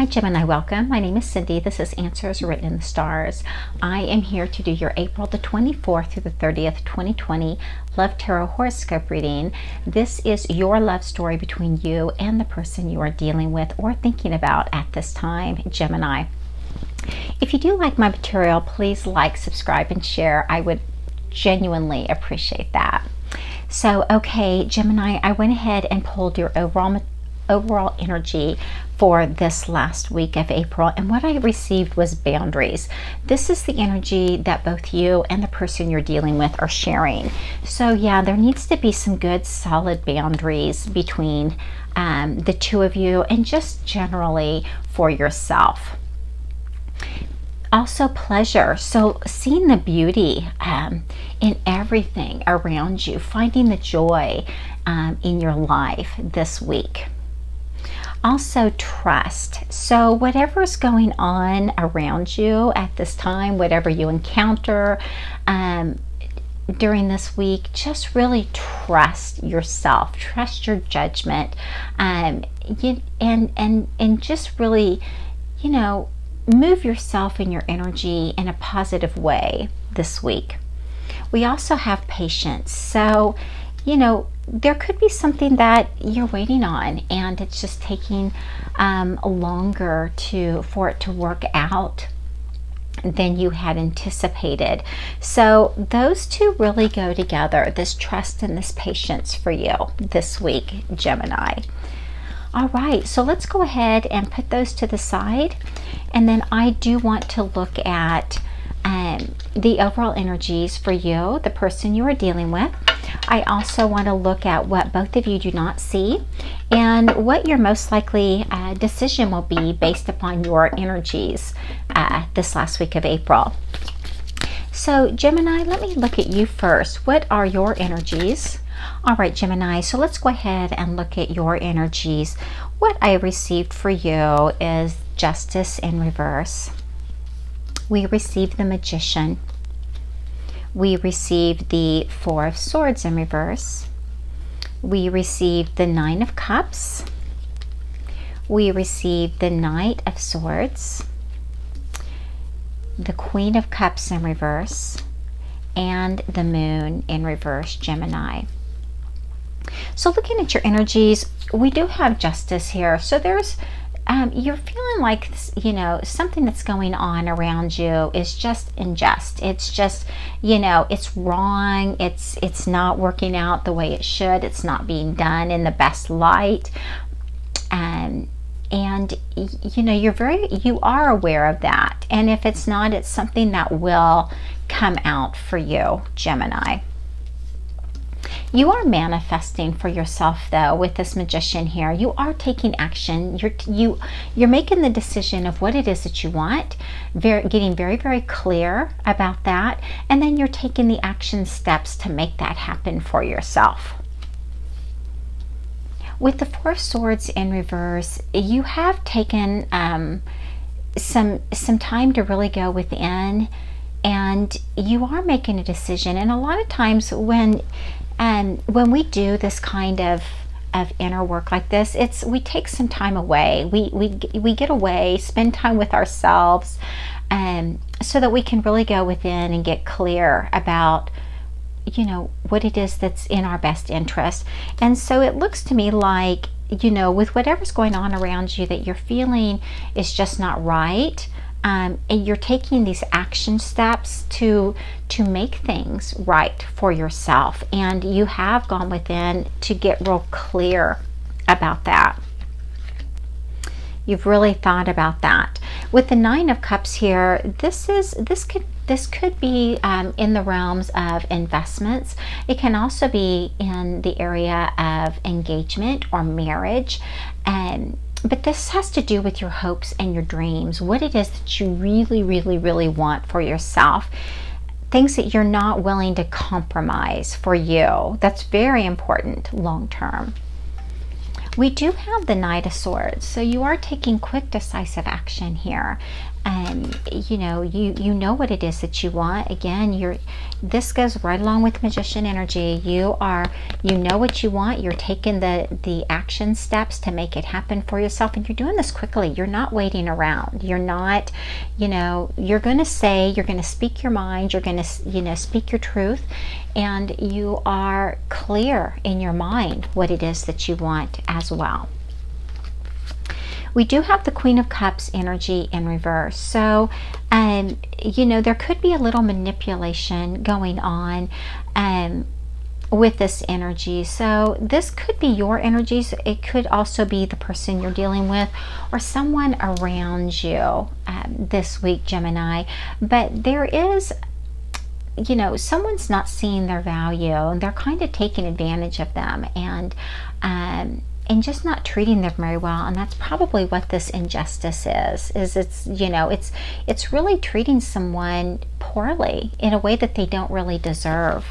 Hi Gemini, welcome. My name is Cindy. This is Answers Written in the Stars. I am here to do your April the 24th through the 30th, 2020 Love Tarot Horoscope reading. This is your love story between you and the person you are dealing with or thinking about at this time, Gemini. If you do like my material, please like, subscribe, and share. I would genuinely appreciate that. So, okay, Gemini, I went ahead and pulled your overall energy for this last week of April, and what I received was boundaries. This is the energy that both you and the person you're dealing with are sharing. So yeah, there needs to be some good solid boundaries between the two of you and just generally for yourself. Also pleasure, so seeing the beauty in everything around you, finding the joy in your life this week. Also trust, so whatever's going on around you at this time, whatever you encounter during this week, just really trust yourself, trust your judgment, and just really, move yourself and your energy in a positive way this week. We also have patience, so there could be something that you're waiting on and it's just taking longer for it to work out than you had anticipated. So those two really go together, this trust and this patience for you this week, Gemini. All right, so let's go ahead and put those to the side, and then I do want to look at the overall energies for you, the person you are dealing with. I also want to look at what both of you do not see and what your most likely decision will be based upon your energies this last week of April. So Gemini, let me look at you first. What are your energies? All right, Gemini, so let's go ahead and look at your energies. What I received for you is Justice in reverse. We received the Magician. We received the Four of Swords in reverse. We received the Nine of Cups. We received the Knight of Swords, the Queen of Cups in reverse, and the Moon in reverse, Gemini. So looking at your energies, we do have Justice here. So there's you're feeling like, something that's going on around you is just unjust. It's just, it's wrong. It's not working out the way it should. It's not being done in the best light. And you are aware of that. And if it's not, it's something that will come out for you, Gemini. You are manifesting for yourself, though, with this Magician here. You are taking action. You're making the decision of what it is that you want, getting very, very clear about that, and then you're taking the action steps to make that happen for yourself. With the Four of Swords in reverse, you have taken some time to really go within, and you are making a decision. And a lot of times when we do this kind of inner work like this, we take some time away. We get away, spend time with ourselves, so that we can really go within and get clear about what it is that's in our best interest. And so it looks to me like, with whatever's going on around you that you're feeling is just not right, and you're taking these action steps to make things right for yourself, and you have gone within to get real clear about that. You've really thought about that. With the Nine of Cups here, this could be in the realms of investments. It can also be in the area of engagement or marriage. But this has to do with your hopes and your dreams, what it is that you really, really, really want for yourself, things that you're not willing to compromise for you. That's very important long term. We do have the Knight of Swords, so you are taking quick, decisive action here. You know, you know what it is that you want. Again, this goes right along with Magician energy. You know what you want. You're taking the action steps to make it happen for yourself, and you're doing this quickly. You're not waiting around. You're not, you know, you're going to speak your mind. You're going to, you know, speak your truth, and you are clear in your mind what it is that you want as well. We do have the Queen of Cups energy in reverse. So, you know, there could be a little manipulation going on with this energy. So this could be your energies. It could also be the person you're dealing with or someone around you this week, Gemini. But there is, you know, someone's not seeing their value, and they're kind of taking advantage of them, and just not treating them very well. And that's probably what this injustice is it's, you know, it's really treating someone poorly in a way that they don't really deserve.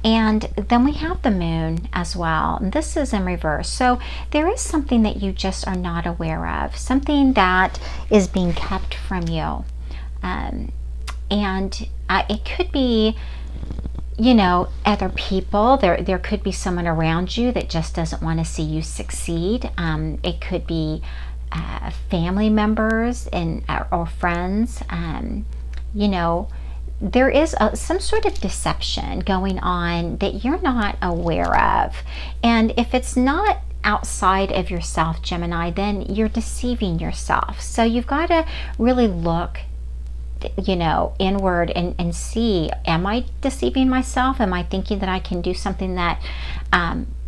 And then we have the Moon as well, and this is in reverse. So there is something that you just are not aware of, something that is being kept from you, and it could be, you know, other people. There could be someone around you that just doesn't want to see you succeed. It could be family members or friends. You know, there is some sort of deception going on that you're not aware of. And if it's not outside of yourself, Gemini, then you're deceiving yourself. So you've got to really look, you know, inward and see, am I deceiving myself? Am I thinking that I can do something that,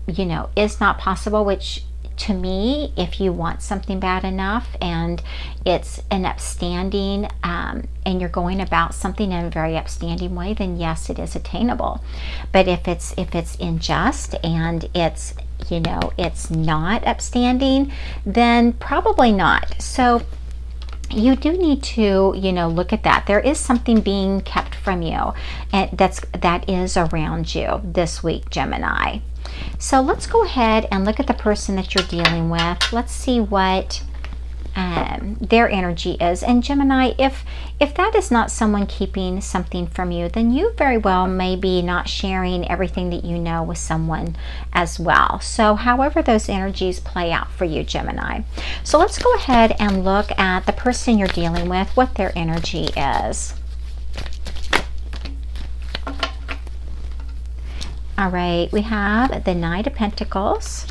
you know, is not possible? Which, to me, if you want something bad enough and it's an upstanding, and you're going about something in a very upstanding way, then yes, it is attainable. But if it's unjust and it's, you know, it's not upstanding, then probably not. So you do need to, you know, look at that. There is something being kept from you, and that is around you this week, Gemini. So let's go ahead and look at the person that you're dealing with. Let's see what their energy is. And Gemini, if that is not someone keeping something from you, then you very well may be not sharing everything that you know with someone as well. So however those energies play out for you, Gemini. So let's go ahead and look at the person you're dealing with, what their energy is. All right, we have the Knight of Pentacles.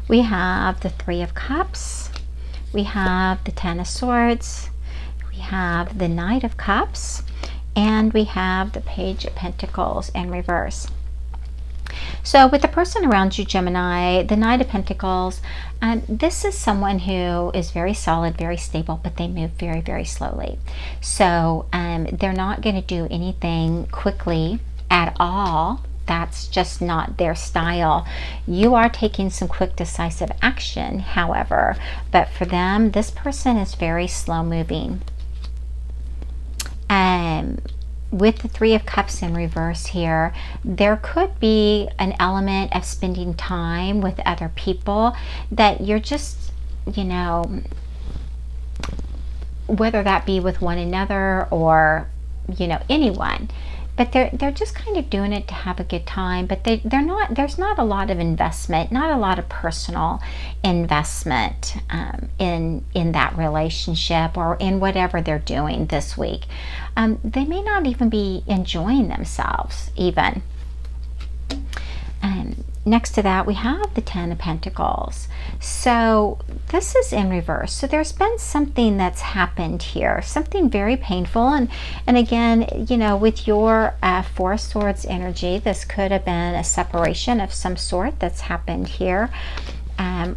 We have the Three of Cups. We have the Ten of Swords. We have the Knight of Cups. And we have the Page of Pentacles in reverse. So with the person around you, Gemini, the Knight of Pentacles, this is someone who is very solid, very stable, but they move very, very slowly. So they're not going to do anything quickly at all. That's just not their style. You are taking some quick, decisive action, however, but for them, this person is very slow moving. With the Three of Cups in reverse here, there could be an element of spending time with other people that you're just, you know, whether that be with one another or, you know, anyone. But they're just kind of doing it to have a good time, but they're not, there's not a lot of investment, not a lot of personal investment in that relationship or in whatever they're doing this week. They may not even be enjoying themselves even. Next to that, we have the Ten of Pentacles. So this is in reverse. So there's been something that's happened here, something very painful. And again, you know, with your Four of Swords energy, this could have been a separation of some sort that's happened here.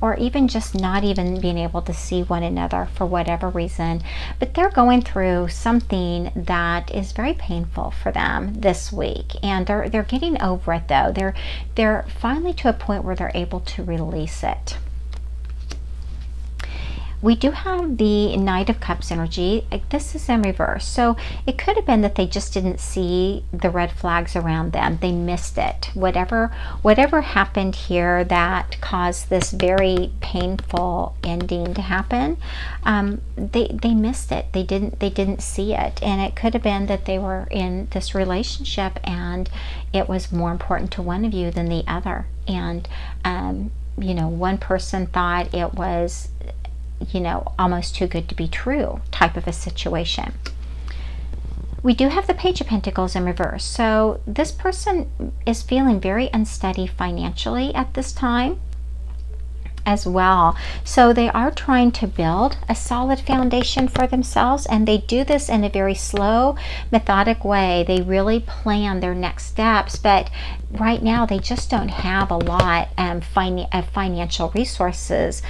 Or even just not even being able to see one another for whatever reason. But they're going through something that is very painful for them this week. And they're getting over it though. They're finally to a point where they're able to release it. We do have the Knight of Cups energy. This is in reverse. So it could have been that they just didn't see the red flags around them. They missed it. Whatever happened here that caused this very painful ending to happen, they missed it. They didn't see it. And it could have been that they were in this relationship and it was more important to one of you than the other. And one person thought it was almost too good to be true type of a situation. We do have the Page of Pentacles in reverse. So this person is feeling very unsteady financially at this time as well. So they are trying to build a solid foundation for themselves, and they do this in a very slow, methodic way. They really plan their next steps, but right now they just don't have a lot of financial resources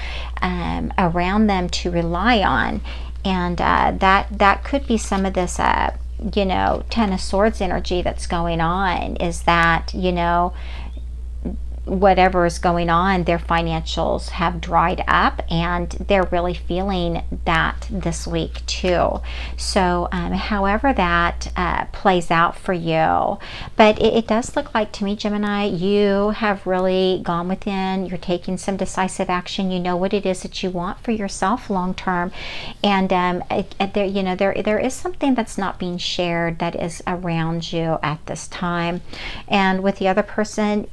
around them to rely on. And that could be some of this Ten of Swords energy that's going on, is that whatever is going on, their financials have dried up, and they're really feeling that this week too. So however that plays out for you, but it does look like to me, Gemini, you have really gone within. You're taking some decisive action. You know what it is that you want for yourself long term, and there is something that's not being shared that is around you at this time. And with the other person,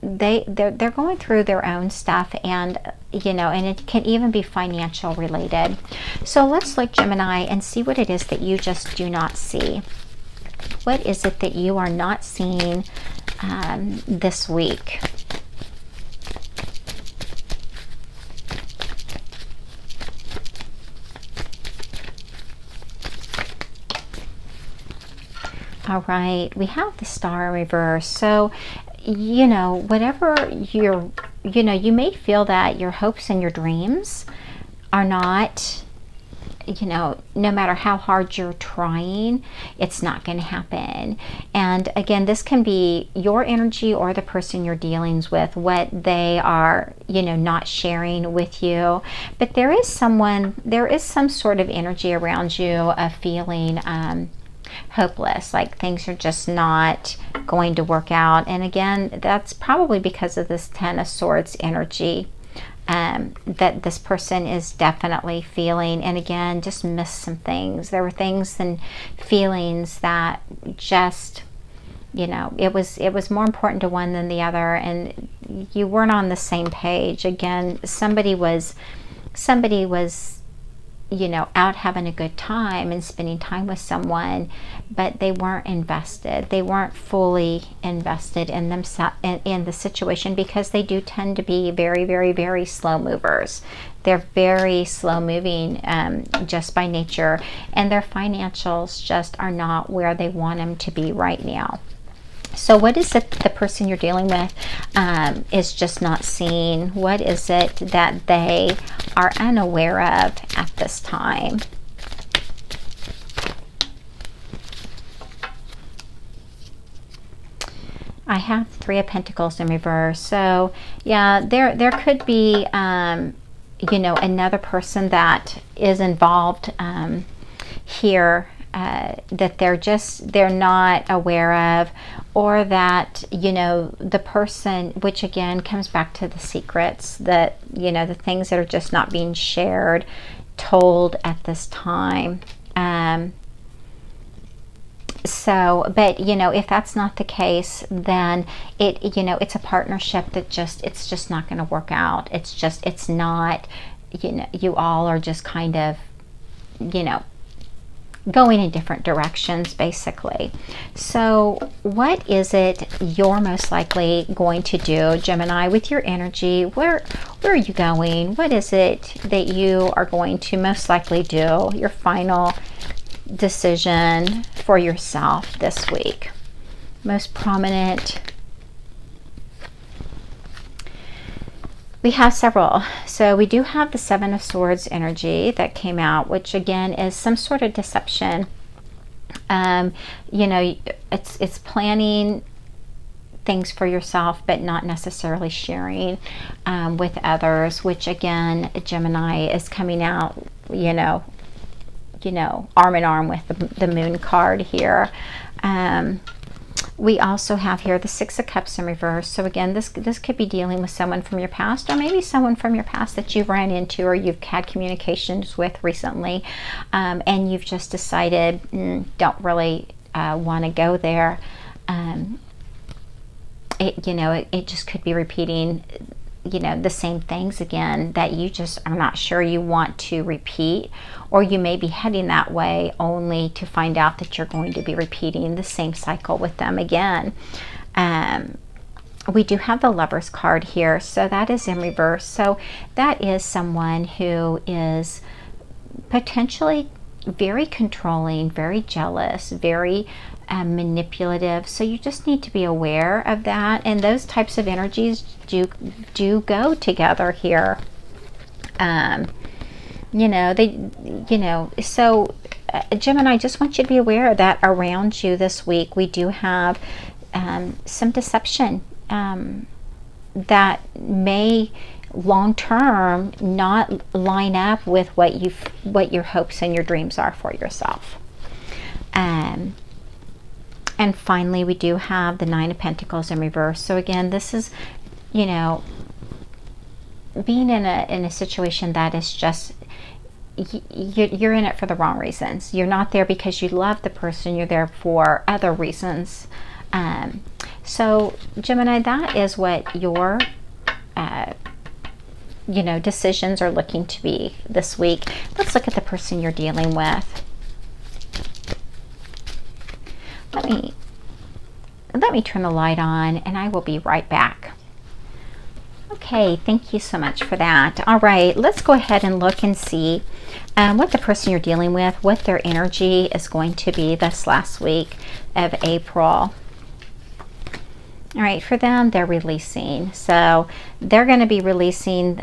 they're going through their own stuff, and and it can even be financial related. So let's look, Gemini, and see what it is that you just do not see. What is it that you are not seeing this week? All right, we have the Star in reverse. So whatever you may feel that your hopes and your dreams are not, no matter how hard you're trying, it's not going to happen. And again, this can be your energy or the person you're dealing with, what they are, not sharing with you. But there is some sort of energy around you of feeling hopeless, like things are just not going to work out. And again, that's probably because of this Ten of Swords energy that this person is definitely feeling. And again, just missed some things. There were things and feelings that just, it was more important to one than the other, and you weren't on the same page. Again, somebody was out having a good time and spending time with someone, but they weren't invested. They weren't fully invested in themselves, in the situation, because they do tend to be very, very, very slow movers. They're very slow moving just by nature, and their financials just are not where they want them to be right now. So what is it the person you're dealing with is just not seeing? What is it that they are unaware of at this time? I have Three of Pentacles in reverse. So yeah, there could be another person that is involved here that they're not aware of, or that the person, which again comes back to the secrets, that the things that are just not being shared, told at this time. So, but if that's not the case, then it's a partnership that it's just not going to work out. It's not, you all are just kind of, going in different directions, basically. So what is it you're most likely going to do, Gemini, with your energy? Where are you going? What is it that you are going to most likely do? Your final decision for yourself this week. Most prominent. We have several. So we do have the Seven of Swords energy that came out, which again is some sort of deception. It's planning things for yourself, but not necessarily sharing with others, which again, Gemini is coming out, arm in arm with the Moon card here. We also have here the Six of Cups in reverse. So again, this could be dealing with someone from your past, or maybe someone from your past that you've ran into or you've had communications with recently, and you've just decided don't really want to go there. It just could be repeating the same things again that you just are not sure you want to repeat, or you may be heading that way only to find out that you're going to be repeating the same cycle with them again. We do have the Lovers card here, so that is in reverse. So that is someone who is potentially very controlling, very jealous, very manipulative. So you just need to be aware of that, and those types of energies do go together here. So Gemini, I just want you to be aware that around you this week we do have some deception that may long term not line up with what your hopes and your dreams are for yourself. And finally, we do have the Nine of Pentacles in reverse. So again, this is, being in a situation that is just, you're in it for the wrong reasons. You're not there because you love the person. You're there for other reasons. So Gemini, that is what your decisions are looking to be this week. Let's look at the person you're dealing with. Let me turn the light on, and I will be right back. Okay, thank you so much for that. All right, let's go ahead and look and see what the person you're dealing with, what their energy is going to be this last week of April. All right, for them, they're releasing. So they're going to be releasing,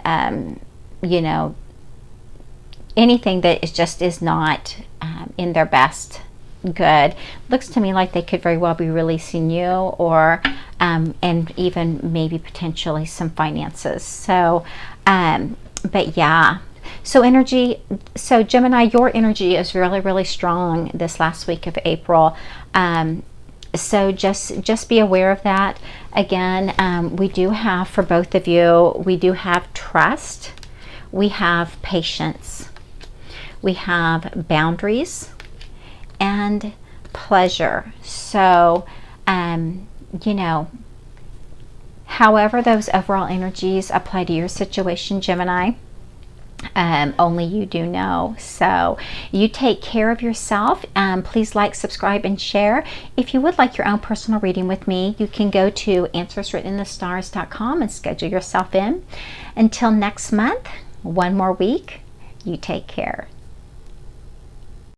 anything that is not in their best good. Looks to me like they could very well be releasing you, or and even maybe potentially some finances. So but yeah, so Gemini, your energy is really, really strong this last week of April. So just be aware of that. Again, we do have, for both of you, we do have trust, we have patience, we have boundaries, and pleasure. So, however those overall energies apply to your situation, Gemini, only you do know. So you take care of yourself. Please like, subscribe, and share. If you would like your own personal reading with me, you can go to answerswritteninthestars.com and schedule yourself in. Until next month, one more week, you take care.